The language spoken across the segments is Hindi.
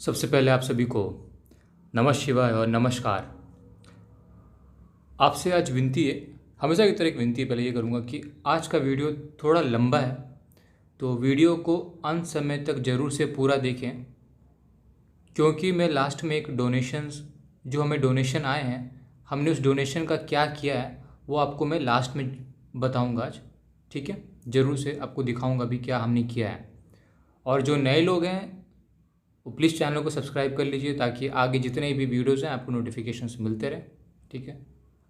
सबसे पहले आप सभी को नमः शिवाय और नमस्कार। आपसे आज विनती है, हमेशा की तरह एक विनती पहले ये करूँगा कि आज का वीडियो थोड़ा लंबा है, तो वीडियो को अंत समय तक ज़रूर से पूरा देखें, क्योंकि मैं लास्ट में एक डोनेशंस जो हमें डोनेशन आए हैं, हमने उस डोनेशन का क्या किया है वो आपको मैं लास्ट में बताऊँगा आज। ठीक है, ज़रूर से आपको दिखाऊँगा भी क्या हमने किया है। और जो नए लोग हैं वो प्लीज़ चैनल को सब्सक्राइब कर लीजिए, ताकि आगे जितने भी वीडियोज़ हैं आपको नोटिफिकेशंस मिलते रहे। ठीक है,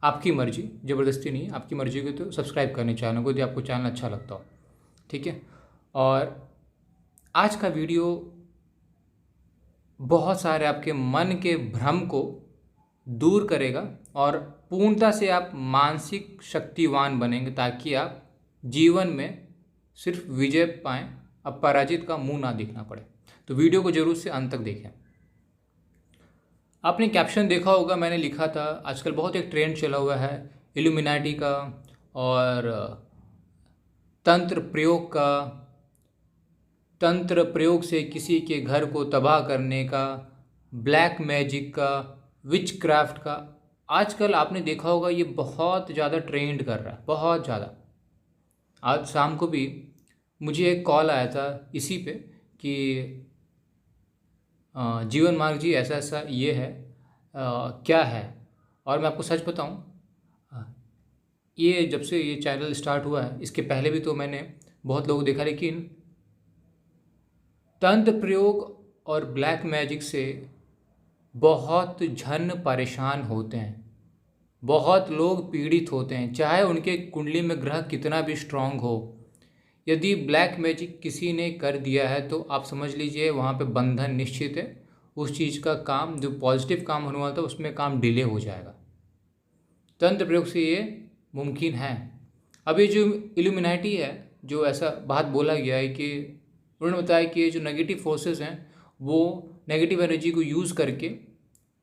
आपकी मर्ज़ी, ज़बरदस्ती नहीं, आपकी मर्ज़ी को तो सब्सक्राइब करने चैनल को यदि आपको चैनल अच्छा लगता हो। ठीक है, और आज का वीडियो बहुत सारे आपके मन के भ्रम को दूर करेगा और पूर्णता से आप मानसिक शक्तिवान बनेंगे, ताकि आप जीवन में सिर्फ विजय पाएँ, अब पराजित का मुंह ना दिखना पड़े। तो वीडियो को जरूर से अंत तक देखें। आपने कैप्शन देखा होगा, मैंने लिखा था आजकल बहुत एक ट्रेंड चला हुआ है इल्यूमिनाटी का और तंत्र प्रयोग से किसी के घर को तबाह करने का, ब्लैक मैजिक का, विच क्राफ्ट का। आजकल आपने देखा होगा ये बहुत ज़्यादा ट्रेंड कर रहा है, बहुत ज़्यादा। आज शाम को भी मुझे एक कॉल आया था इसी पे कि जीवन मार्ग जी ऐसा ऐसा ये है, क्या है। और मैं आपको सच बताऊं, ये जब से ये चैनल स्टार्ट हुआ है, इसके पहले भी तो मैंने बहुत लोग देखा, लेकिन तंत्र प्रयोग और ब्लैक मैजिक से बहुत जन परेशान होते हैं, बहुत लोग पीड़ित होते हैं, चाहे उनके कुंडली में ग्रह कितना भी स्ट्रांग हो। यदि ब्लैक मैजिक किसी ने कर दिया है तो आप समझ लीजिए वहाँ पे बंधन निश्चित है। उस चीज़ का काम, जो पॉजिटिव काम होने वाला था, उसमें काम डिले हो जाएगा। तंत्र प्रयोग से ये मुमकिन है। अब ये जो इल्यूमिनाटी है, जो ऐसा बात बोला गया है कि उन्होंने बताया कि ये जो नेगेटिव फोर्सेस हैं वो नेगेटिव एनर्जी को यूज़ करके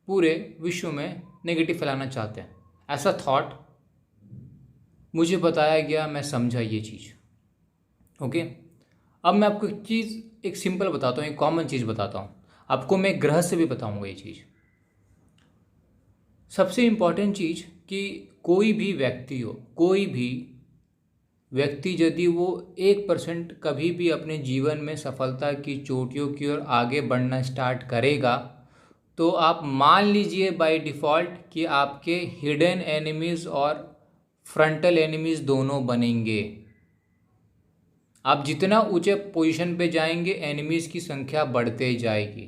पूरे विश्व में नेगेटिव फैलाना चाहते हैं, ऐसा थॉट मुझे बताया गया, मैं समझा ये चीज़। ओके, अब मैं आपको एक चीज़, एक सिंपल बताता हूँ, एक कॉमन चीज़ बताता हूँ आपको, मैं ग्रह से भी बताऊँगा ये चीज़। सबसे इम्पॉर्टेंट चीज़ कि कोई भी व्यक्ति हो, कोई भी व्यक्ति यदि वो 1% कभी भी अपने जीवन में सफलता की चोटियों की ओर आगे बढ़ना स्टार्ट करेगा, तो आप मान लीजिए बाय डिफ़ॉल्ट कि आपके हिडन एनिमीज़ और फ्रंटल एनिमीज़ दोनों बनेंगे। आप जितना ऊंचे पोजीशन पे जाएंगे, एनिमीज़ की संख्या बढ़ते जाएगी।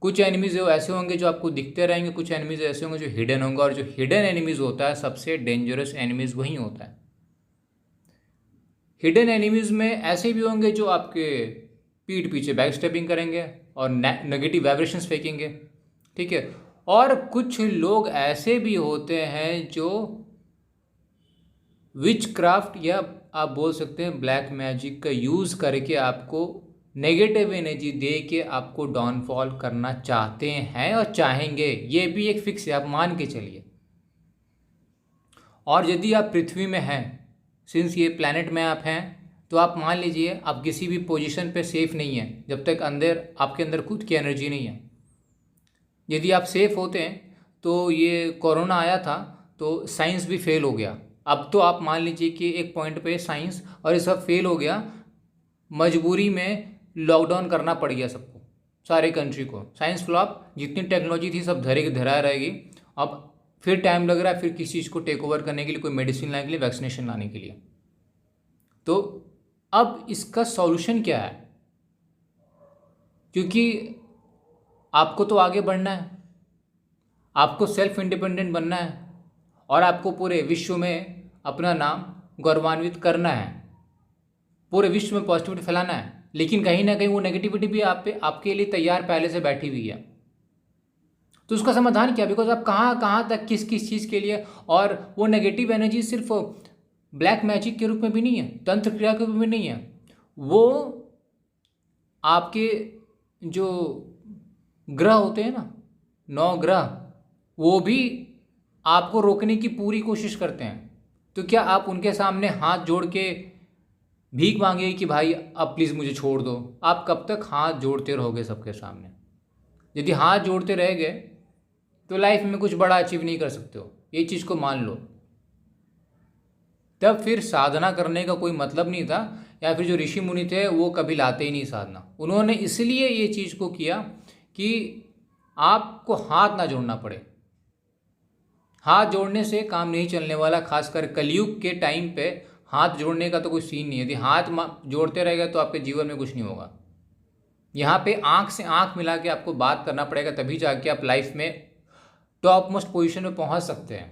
कुछ एनिमीज़ ऐसे होंगे जो आपको दिखते रहेंगे, कुछ एनिमीज़ ऐसे होंगे जो हिडन होंगे, और जो हिडन एनिमीज़ होता है सबसे डेंजरस एनिमीज़ वही होता है। हिडन एनिमीज़ में ऐसे भी होंगे जो आपके पीठ पीछे बैक स्टेपिंग करेंगे और नेगेटिव वाइब्रेशंस फेंकेंगे। ठीक है, और कुछ लोग ऐसे भी होते हैं जो विच क्राफ्ट या आप बोल सकते हैं ब्लैक मैजिक का यूज़ करके आपको नेगेटिव एनर्जी दे के आपको डाउनफॉल करना चाहते हैं और चाहेंगे। ये भी एक फिक्स है, आप मान के चलिए। और यदि आप पृथ्वी में हैं, सिंस ये प्लैनेट में आप हैं, तो आप मान लीजिए आप किसी भी पोजीशन पे सेफ नहीं हैं जब तक अंदर आपके अंदर खुद की एनर्जी नहीं है। यदि आप सेफ होते हैं तो ये कोरोना आया था तो साइंस भी फेल हो गया। अब तो आप मान लीजिए कि एक पॉइंट पे साइंस और ये सब फेल हो गया, मजबूरी में लॉकडाउन करना पड़ गया सबको, सारे कंट्री को। साइंस फ्लॉप, जितनी टेक्नोलॉजी थी सब धरे की धरा रहेगी। अब फिर टाइम लग रहा है फिर किसी चीज़ को टेक ओवर करने के लिए, कोई मेडिसिन लाने के लिए, वैक्सीनेशन लाने के लिए। तो अब इसका सॉल्यूशन क्या है? क्योंकि आपको तो आगे बढ़ना है, आपको सेल्फ इंडिपेंडेंट बनना है और आपको पूरे विश्व में अपना नाम गौरवान्वित करना है, पूरे विश्व में पॉजिटिविटी फैलाना है। लेकिन कहीं ना कहीं वो नेगेटिविटी भी आप पे, आपके लिए तैयार पहले से बैठी हुई है। तो उसका समाधान क्या? बिकॉज आप कहाँ कहाँ तक किस किस चीज़ के लिए, और वो नेगेटिव एनर्जी सिर्फ ब्लैक मैजिक के रूप में भी नहीं है, तंत्र क्रिया के रूप में नहीं है, वो आपके जो ग्रह होते हैं ना, 9 ग्रह, वो भी आपको रोकने की पूरी कोशिश करते हैं। तो क्या आप उनके सामने हाथ जोड़ के भीख मांगेगी कि भाई अब प्लीज़ मुझे छोड़ दो? आप कब तक हाथ जोड़ते रहोगे सबके सामने? यदि हाथ जोड़ते रह गए तो लाइफ में कुछ बड़ा अचीव नहीं कर सकते हो, ये चीज़ को मान लो। तब फिर साधना करने का कोई मतलब नहीं था, या फिर जो ऋषि मुनि थे वो कभी लाते ही नहीं साधना। उन्होंने इसलिए ये चीज़ को किया कि आपको हाथ ना जोड़ना पड़े। हाथ जोड़ने से काम नहीं चलने वाला, खासकर कलयुग के टाइम पे हाथ जोड़ने का तो कोई सीन नहीं है। यदि हाथ जोड़ते रहेगा तो आपके जीवन में कुछ नहीं होगा। यहाँ पे आंख से आंख मिला के आपको बात करना पड़ेगा, तभी जाके आप लाइफ में टॉप मोस्ट पोजीशन में पहुँच सकते हैं।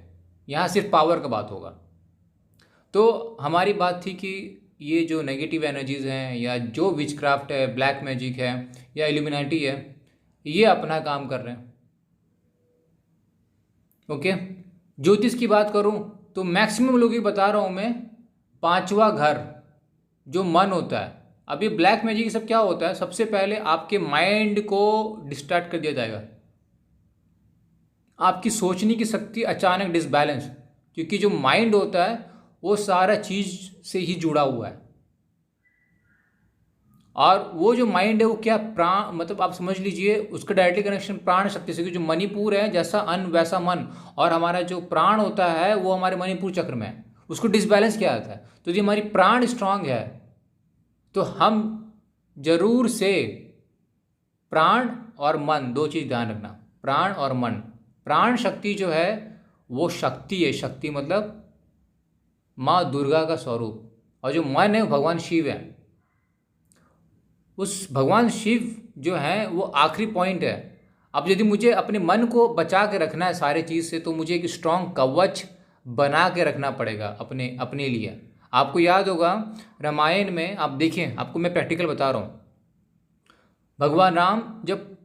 यहाँ सिर्फ पावर का बात होगा। तो हमारी बात थी कि ये जो नेगेटिव एनर्जीज़ हैं, या जो विचक्राफ्ट है, ब्लैक मैजिक है, या इल्यूमिनाटी है, ये अपना काम कर रहे हैं। ओके, ज्योतिष की बात करूं तो मैक्सिमम लोग ही बता रहा हूं मैं, पांचवा घर जो मन होता है। अब ये ब्लैक मैजिक सब क्या होता है, सबसे पहले आपके माइंड को डिस्ट्रैक्ट कर दिया जाएगा। आपकी सोचने की शक्ति अचानक डिसबैलेंस, क्योंकि जो माइंड होता है वो सारा चीज़ से ही जुड़ा हुआ है। और वो जो माइंड है वो क्या प्राण, मतलब आप समझ लीजिए उसका डायरेक्टली कनेक्शन प्राण शक्ति से, क्योंकि जो मणिपुर है जैसा अन्न वैसा मन, और हमारा जो प्राण होता है वो हमारे मणिपुर चक्र में है, उसको डिसबैलेंस किया जाता है। तो यदि हमारी प्राण स्ट्रांग है तो हम जरूर से प्राण और मन, दो चीज़ ध्यान रखना, प्राण और मन। प्राण शक्ति जो है वो शक्ति है, शक्ति मतलब माँ दुर्गा का स्वरूप, और जो मन है भगवान शिव है। उस भगवान शिव जो है वो आखिरी पॉइंट है। अब यदि मुझे अपने मन को बचा के रखना है सारे चीज़ से, तो मुझे एक स्ट्रॉन्ग कवच बना के रखना पड़ेगा अपने लिए। आपको याद होगा रामायण में, आप देखिए, आपको मैं प्रैक्टिकल बता रहा हूँ। भगवान राम जब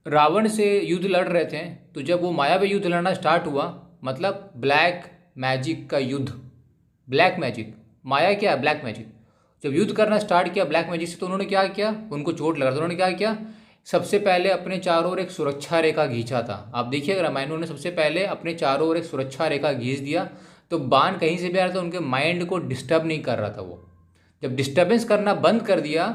रावण से युद्ध लड़ रहे थे, तो जब वो माया में युद्ध लड़ना स्टार्ट हुआ, मतलब ब्लैक मैजिक का युद्ध, ब्लैक मैजिक, माया क्या है, ब्लैक मैजिक। जब युद्ध करना स्टार्ट किया ब्लैक मैजिक से, तो उन्होंने क्या किया, उनको चोट लगा, तो उन्होंने क्या किया, सबसे पहले अपने चारों ओर एक सुरक्षा रेखा खींचा था। आप देखिएगा रामायण, उन्होंने सबसे पहले अपने चारों ओर एक सुरक्षा रेखा खींच दिया, तो बाण कहीं से भी आ रहा था उनके माइंड को डिस्टर्ब नहीं कर रहा था। वो जब डिस्टर्बेंस करना बंद कर दिया,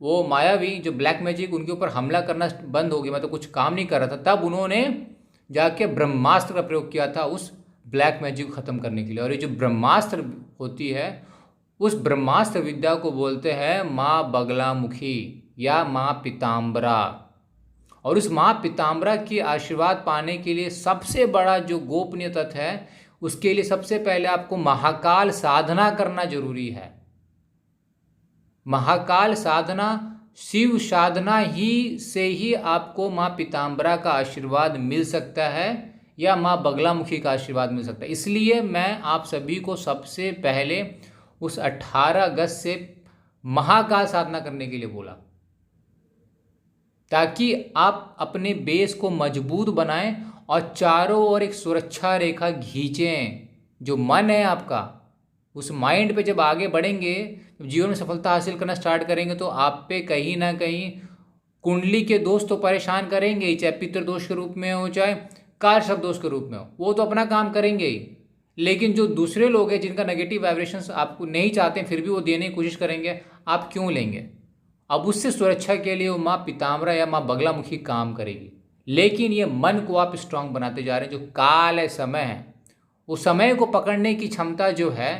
वो मायावी जो ब्लैक मैजिक उनके ऊपर हमला करना बंद हो गया, मतलब कुछ काम नहीं कर रहा था, तब उन्होंने जाके ब्रह्मास्त्र का प्रयोग किया था उस ब्लैक मैजिक को ख़त्म करने के लिए। और ये जो ब्रह्मास्त्र होती है, उस ब्रह्मास्त्र विद्या को बोलते हैं माँ बगलामुखी या माँ पीताम्बरा। और उस माँ पीताम्बरा की आशीर्वाद पाने के लिए सबसे बड़ा जो गोपनीय तत्व है, उसके लिए सबसे पहले आपको महाकाल साधना करना जरूरी है। महाकाल साधना, शिव साधना ही से ही आपको माँ पीताम्बरा का आशीर्वाद मिल सकता है, या माँ बगलामुखी का आशीर्वाद मिल सकता है। इसलिए मैं आप सभी को सबसे पहले उस 18 अगस्त से महाकाल साधना करने के लिए बोला, ताकि आप अपने बेस को मजबूत बनाएं और चारों ओर एक सुरक्षा रेखा खींचें। जो मन है आपका, उस माइंड पे जब आगे बढ़ेंगे, जीवन में सफलता हासिल करना स्टार्ट करेंगे, तो आप पे कहीं ना कहीं कुंडली के दोष तो परेशान करेंगे ही, चाहे पितृ दोष के रूप में हो, चाहे कार शब्द दोष के रूप में हो, वो तो अपना काम करेंगे ही। लेकिन जो दूसरे लोग हैं जिनका नेगेटिव वाइब्रेशंस आपको नहीं चाहते, फिर भी वो देने की कोशिश करेंगे, आप क्यों लेंगे। अब उससे सुरक्षा के लिए वो माँ पीताम्बरा या माँ बगलामुखी काम करेगी। लेकिन ये मन को आप स्ट्रांग बनाते जा रहे हैं। जो काल है, समय है, उस समय को पकड़ने की क्षमता जो है,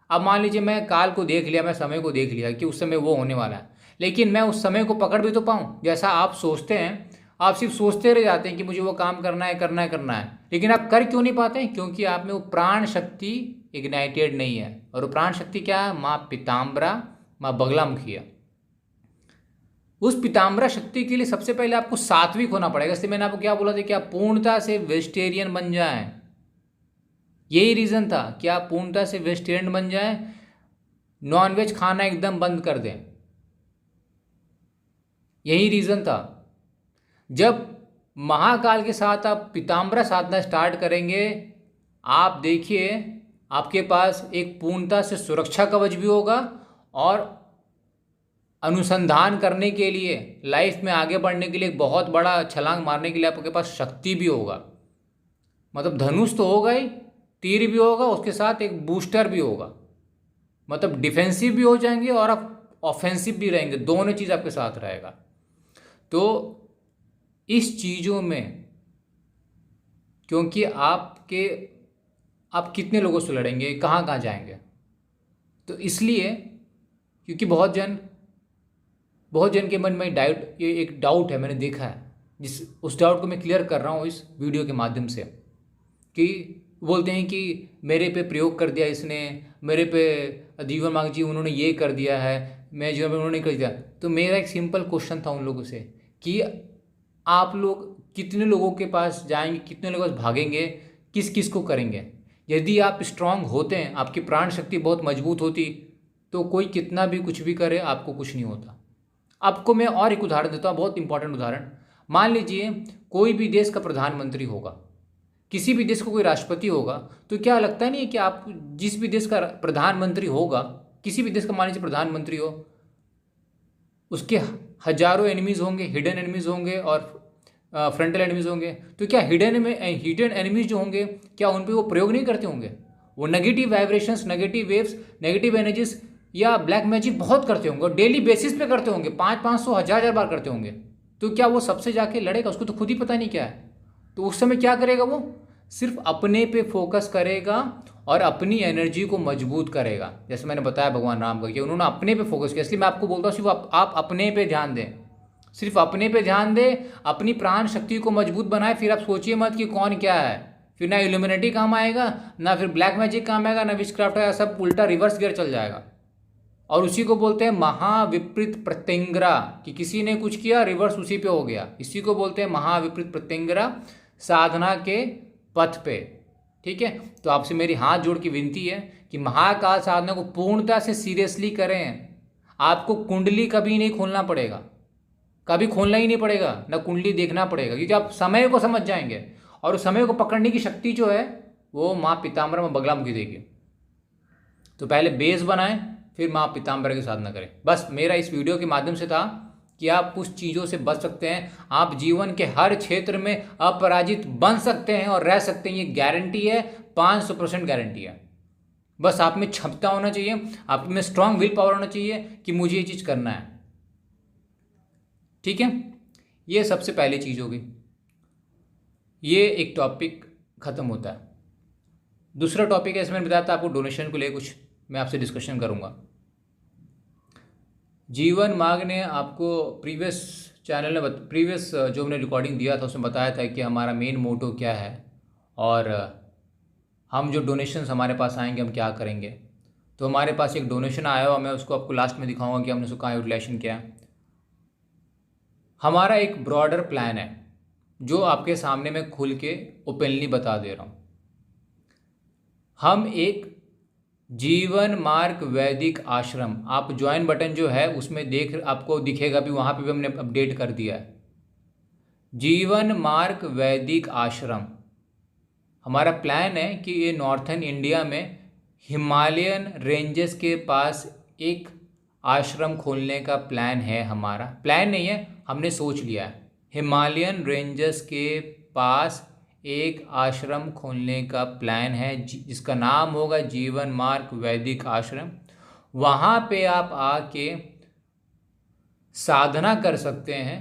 अब मान लीजिए मैं काल को देख लिया, मैं समय को देख लिया कि उस समय वो होने वाला है, लेकिन मैं उस समय को पकड़ भी तो पाऊँ। जैसा आप सोचते हैं, आप सिर्फ सोचते रह जाते हैं कि मुझे वो काम करना है, करना है, करना है, लेकिन आप कर क्यों नहीं पाते हैं? क्योंकि आप में वो प्राण शक्ति इग्नाइटेड नहीं है। और वो प्राण शक्ति क्या है? माँ पीताम्बरा, माँ बगलामुखी है। उस पीताम्बरा शक्ति के लिए सबसे पहले आपको सात्विक होना पड़ेगा। इसलिए मैंने आपको क्या बोला था कि आप पूर्णता से वेजिटेरियन बन जाएं। यही रीज़न था कि आप पूर्णता से वेजिटेरियन बन जाएं, नॉनवेज खाना एकदम बंद कर दें। यही रीज़न था। जब महाकाल के साथ आप पीताम्बरा साधना स्टार्ट करेंगे, आप देखिए आपके पास एक पूर्णता से सुरक्षा कवच भी होगा, और अनुसंधान करने के लिए, लाइफ में आगे बढ़ने के लिए, एक बहुत बड़ा छलांग मारने के लिए आपके पास शक्ति भी होगा। मतलब धनुष तो होगा ही, तीर भी होगा, उसके साथ एक बूस्टर भी होगा। मतलब डिफेंसिव भी हो जाएंगे और आप ऑफेंसिव भी रहेंगे, दोनों चीज़ आपके साथ रहेगा। तो इस चीज़ों में, क्योंकि आप कितने लोगों से लड़ेंगे, कहाँ कहाँ जाएंगे, तो इसलिए क्योंकि बहुत जन के मन में ये एक डाउट है, मैंने देखा है, उस डाउट को मैं क्लियर कर रहा हूँ इस वीडियो के माध्यम से, कि बोलते हैं कि मेरे पे प्रयोग कर दिया इसने, मेरे पे जीवन मांग जी उन्होंने ये कर दिया है, मैं जीवन में उन्होंने कर दिया। तो मेरा एक सिंपल क्वेश्चन था उन लोगों से कि आप लोग कितने लोगों के पास जाएंगे, कितने लोगों के पास भागेंगे, किस किस को करेंगे। यदि आप स्ट्रांग होते हैं, आपकी प्राण शक्ति बहुत मजबूत होती, तो कोई कितना भी कुछ भी करे आपको कुछ नहीं होता। आपको मैं और एक उदाहरण देता हूँ, बहुत इंपॉर्टेंट उदाहरण। मान लीजिए कोई भी देश का प्रधानमंत्री होगा, किसी भी देश का कोई राष्ट्रपति होगा, तो क्या लगता नहीं है कि आप जिस भी देश का प्रधानमंत्री होगा, किसी भी देश का मान लीजिए प्रधानमंत्री हो, उसके हजारों एनिमीज होंगे, हिडन एनिमीज होंगे और फ्रंटल एनिमीज होंगे। तो क्या हिडन एनिमीज जो होंगे, क्या उन पर वो प्रयोग नहीं करते होंगे? वो negative vibrations, negative waves, negative energies या ब्लैक मैजिक बहुत करते होंगे, और डेली बेसिस पे करते होंगे, 500 1000 बार करते होंगे। तो क्या वो सबसे जाके लड़ेगा? उसको तो खुद ही पता नहीं क्या है। तो उस समय क्या करेगा? वो सिर्फ अपने पे फोकस करेगा और अपनी एनर्जी को मजबूत करेगा। जैसे मैंने बताया भगवान राम का कि उन्होंने अपने पे फोकस किया, इसलिए मैं आपको बोलता हूँ सिर्फ आप अपने पे ध्यान दें, सिर्फ अपने पे ध्यान दें, अपनी प्राण शक्ति को मजबूत बनाए। फिर आप सोचिए मत कि कौन क्या है, फिर ना इल्यूमिनेटी काम आएगा, ना फिर ब्लैक मैजिक काम आएगा, ना विचक्राफ्ट आएगा, सब उल्टा रिवर्स गियर चल जाएगा। और उसी को बोलते हैं महाविपरीत प्रत्यंगरा, कि किसी ने कुछ किया रिवर्स उसी पे हो गया। इसी को बोलते हैं महाविपरीत प्रत्यंगरा साधना के पथ पे। ठीक है, तो आपसे मेरी हाथ जोड़ की विनती है कि महाकाल साधना को पूर्णता से सीरियसली करें। आपको कुंडली कभी नहीं खोलना पड़ेगा, कभी खोलना ही नहीं पड़ेगा, ना कुंडली देखना पड़ेगा, क्योंकि आप समय को समझ जाएंगे, और उस समय को पकड़ने की शक्ति जो है वो माँ पीताम्बरा में बगलामुखी देगी। तो पहले बेस बनाएं, फिर माँ पीताम्बरा की साधना करें। बस मेरा इस वीडियो के माध्यम से था कि आप कुछ चीज़ों से बच सकते हैं, आप जीवन के हर क्षेत्र में अपराजित बन सकते हैं और रह सकते हैं। ये गारंटी है, 500% गारंटी है। बस आप में क्षमता होना चाहिए, आप में स्ट्रांग विल पावर होना चाहिए कि मुझे ये चीज़ करना है। ठीक है, ये सबसे पहली चीज़ होगी। ये एक टॉपिक खत्म होता है। दूसरा टॉपिक है, इसमें बताया था आपको डोनेशन को लेकर कुछ मैं आपसे डिस्कशन करूंगा। जीवन मार्ग ने आपको प्रीवियस जो हमने रिकॉर्डिंग दिया था उसमें बताया था कि हमारा मेन मोटो क्या है, और हम जो डोनेशंस हमारे पास आएंगे हम क्या करेंगे। तो हमारे पास एक डोनेशन आया हुआ, मैं उसको आपको लास्ट में दिखाऊंगा कि हमने उसको कहाँ यूटिलाइजेशन किया। हमारा एक ब्रॉडर प्लान है जो आपके सामने मैं खुल के ओपनली बता दे रहा हूँ। हम एक जीवन मार्ग वैदिक आश्रम, आप ज्वाइन बटन जो है उसमें आपको दिखेगा भी, वहाँ पे भी हमने अपडेट कर दिया है। जीवन मार्ग वैदिक आश्रम हमारा प्लान है कि ये नॉर्थन इंडिया में हिमालयन रेंजेस के पास एक आश्रम खोलने का प्लान है। हमारा प्लान नहीं है, हमने सोच लिया है। हिमालयन रेंजेस के पास एक आश्रम खोलने का प्लान है जिसका नाम होगा जीवन मार्ग वैदिक आश्रम। वहाँ पे आप आके साधना कर सकते हैं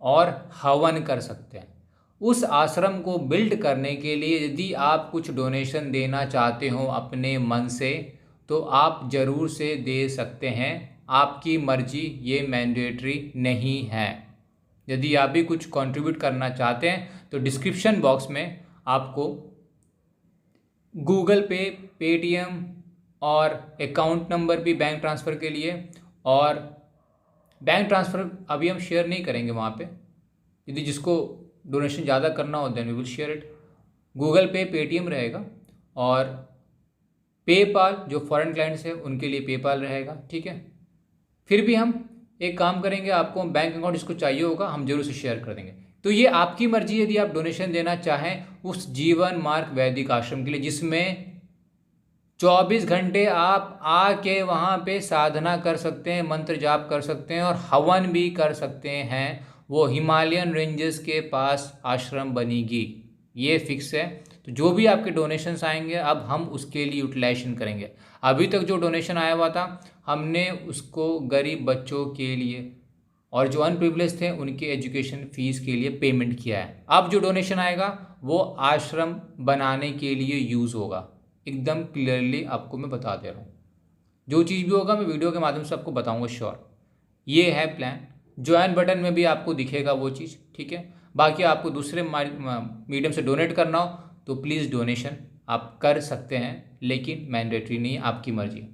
और हवन कर सकते हैं। उस आश्रम को बिल्ड करने के लिए यदि आप कुछ डोनेशन देना चाहते हो अपने मन से, तो आप ज़रूर से दे सकते हैं, आपकी मर्जी, ये मैंडेटरी नहीं है। यदि आप भी कुछ कंट्रीब्यूट करना चाहते हैं तो डिस्क्रिप्शन बॉक्स में आपको गूगल पे, पेटीएम और अकाउंट नंबर भी बैंक ट्रांसफ़र के लिए, और बैंक ट्रांसफ़र अभी हम शेयर नहीं करेंगे वहाँ पे। यदि जिसको डोनेशन ज़्यादा करना हो then we will share it. Google Pay, Paytm रहेगा, और पेपाल जो फॉरेन क्लाइंट्स है उनके लिए पेपाल रहेगा। ठीक है, फिर भी हम एक काम करेंगे, आपको बैंक अकाउंट जिसको चाहिए होगा हम जरूर से शेयर कर देंगे। तो ये आपकी मर्जी, यदि आप डोनेशन देना चाहें उस जीवन मार्ग वैदिक आश्रम के लिए, जिसमें 24 घंटे आप आके वहाँ पे साधना कर सकते हैं, मंत्र जाप कर सकते हैं और हवन भी कर सकते हैं, वो हिमालयन रेंजेस के पास आश्रम बनेगी, ये फिक्स है। तो जो भी आपके डोनेशंस आएंगे अब हम उसके लिए यूटिलाइजेशन करेंगे। अभी तक जो डोनेशन आया हुआ था हमने उसको गरीब बच्चों के लिए और जो अनप्रिविलेज थे उनके एजुकेशन फीस के लिए पेमेंट किया है। अब जो डोनेशन आएगा वो आश्रम बनाने के लिए यूज़ होगा। एकदम क्लियरली आपको मैं बता दे रहा हूँ, जो चीज़ भी होगा मैं वीडियो के माध्यम से आपको बताऊँगा श्योर। ये है प्लान, ज्वाइन बटन में भी आपको दिखेगा वो चीज़, ठीक है। बाकी आपको दूसरे मीडियम से डोनेट करना हो तो प्लीज़ डोनेशन आप कर सकते हैं, लेकिन मैंडेटरी नहीं, आपकी मर्जी।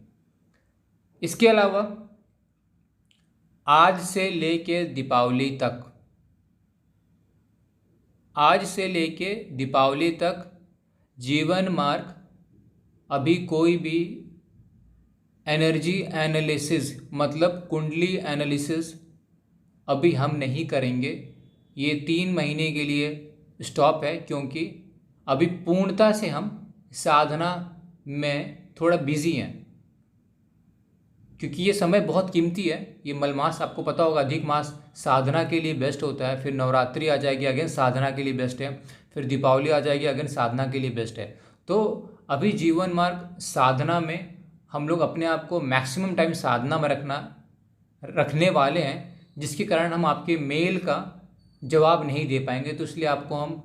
इसके अलावा आज से लेके दीपावली तक, आज से लेके दीपावली तक जीवन मार्ग अभी कोई भी एनर्जी एनालिसिस मतलब कुंडली एनालिसिस अभी हम नहीं करेंगे। ये 3 महीने के लिए स्टॉप है, क्योंकि अभी पूर्णता से हम साधना में थोड़ा बिजी हैं, क्योंकि ये समय बहुत कीमती है। ये मलमास आपको पता होगा, अधिक मास साधना के लिए बेस्ट होता है, फिर नवरात्रि आ जाएगी अगेन साधना के लिए बेस्ट है, फिर दीपावली आ जाएगी अगेन साधना के लिए बेस्ट है। तो अभी जीवन मार्ग साधना में हम लोग अपने आप को मैक्सिमम टाइम साधना में रखने वाले हैं, जिसके कारण हम आपके मेल का जवाब नहीं दे पाएंगे। तो इसलिए आपको हम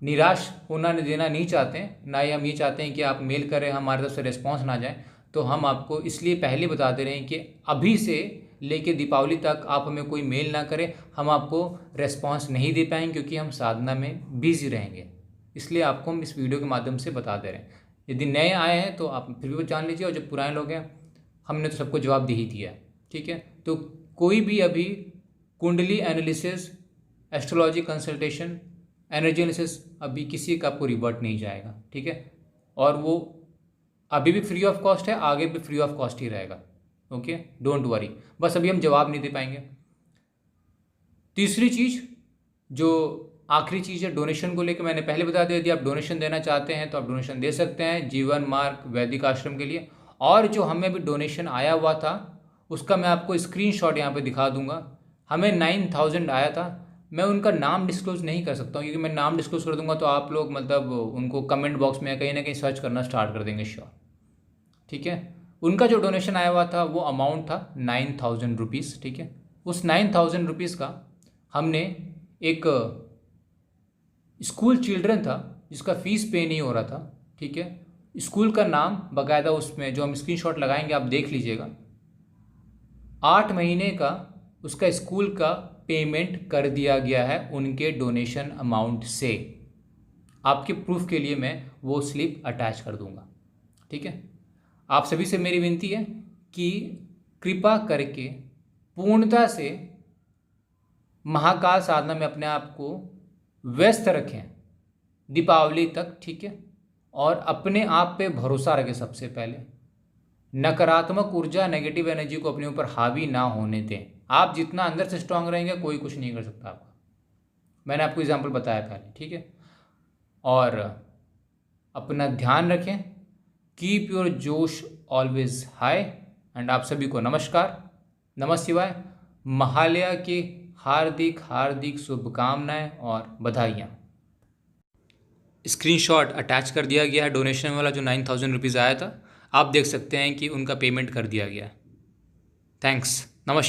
निराश होना देना नहीं चाहते हैं, ना ही हम ये चाहते हैं कि आप मेल करें हमारे तरफ से रिस्पॉन्स ना जाए। तो हम आपको इसलिए पहले बता दे रहे हैं कि अभी से लेके दीपावली तक आप हमें कोई मेल ना करें, हम आपको रिस्पॉन्स नहीं दे पाएंगे, क्योंकि हम साधना में बिजी रहेंगे। इसलिए आपको हम इस वीडियो के माध्यम से बता दे रहे हैं। यदि नए आए हैं तो आप फिर भी जान लीजिए, और जो पुराने लोग हैं हमने तो सबको जवाब दे ही दिया है, ठीक है। तो कोई भी अभी कुंडली analysis, astrology consultation, energy analysis अभी किसी का आपको रिवर्ट नहीं जाएगा, ठीक है। और वो अभी भी फ्री ऑफ कॉस्ट है, आगे भी फ्री ऑफ कॉस्ट ही रहेगा, ओके, डोंट वरी। बस अभी हम जवाब नहीं दे पाएंगे। तीसरी चीज़, जो आखिरी चीज़ है, डोनेशन को लेकर मैंने पहले बता दिया, यदि आप डोनेशन देना चाहते हैं तो आप डोनेशन दे सकते हैं जीवन मार्ग वैदिक आश्रम के लिए। और जो हमें भी डोनेशन आया हुआ था उसका मैं आपको स्क्रीनशॉट यहाँ पे दिखा दूंगा। हमें 9000 आया था। मैं उनका नाम डिस्क्लोज नहीं कर सकता हूँ, क्योंकि मैं नाम डिस्क्लोज कर दूंगा तो आप लोग मतलब उनको कमेंट बॉक्स में कहीं ना कहीं सर्च करना स्टार्ट कर देंगे श्योर, ठीक है। उनका जो डोनेशन आया हुआ था वो अमाउंट था 9000 रुपीज़, ठीक है। उस 9000 रुपीज़ का हमने एक स्कूल चिल्ड्रन था जिसका फीस पे नहीं हो रहा था, ठीक है। स्कूल का नाम बाकायदा उसमें जो हम स्क्रीनशॉट लगाएंगे आप देख लीजिएगा, 8 महीने का उसका स्कूल का पेमेंट कर दिया गया है उनके डोनेशन अमाउंट से। आपके प्रूफ के लिए मैं वो स्लिप अटैच कर दूंगा, ठीक है। आप सभी से मेरी विनती है कि कृपा करके पूर्णता से महाकाल साधना में अपने आप को व्यस्त रखें दीपावली तक, ठीक है। और अपने आप पे भरोसा रखें। सबसे पहले नकारात्मक ऊर्जा, नेगेटिव एनर्जी को अपने ऊपर हावी ना होने दें। आप जितना अंदर से स्ट्रांग रहेंगे कोई कुछ नहीं कर सकता आपका। मैंने आपको एग्जांपल बताया पहले, ठीक है। और अपना ध्यान रखें, कीप योर जोश ऑलवेज हाई। एंड आप सभी को नमस्कार, नमः शिवाय, महालया की हार्दिक हार्दिक शुभकामनाएं और बधाइयाँ। स्क्रीनशॉट अटैच कर दिया गया है डोनेशन वाला, जो 9000 रुपीज़ आया था। आप देख सकते हैं कि उनका पेमेंट कर दिया गया है। थैंक्स, नमस्कार।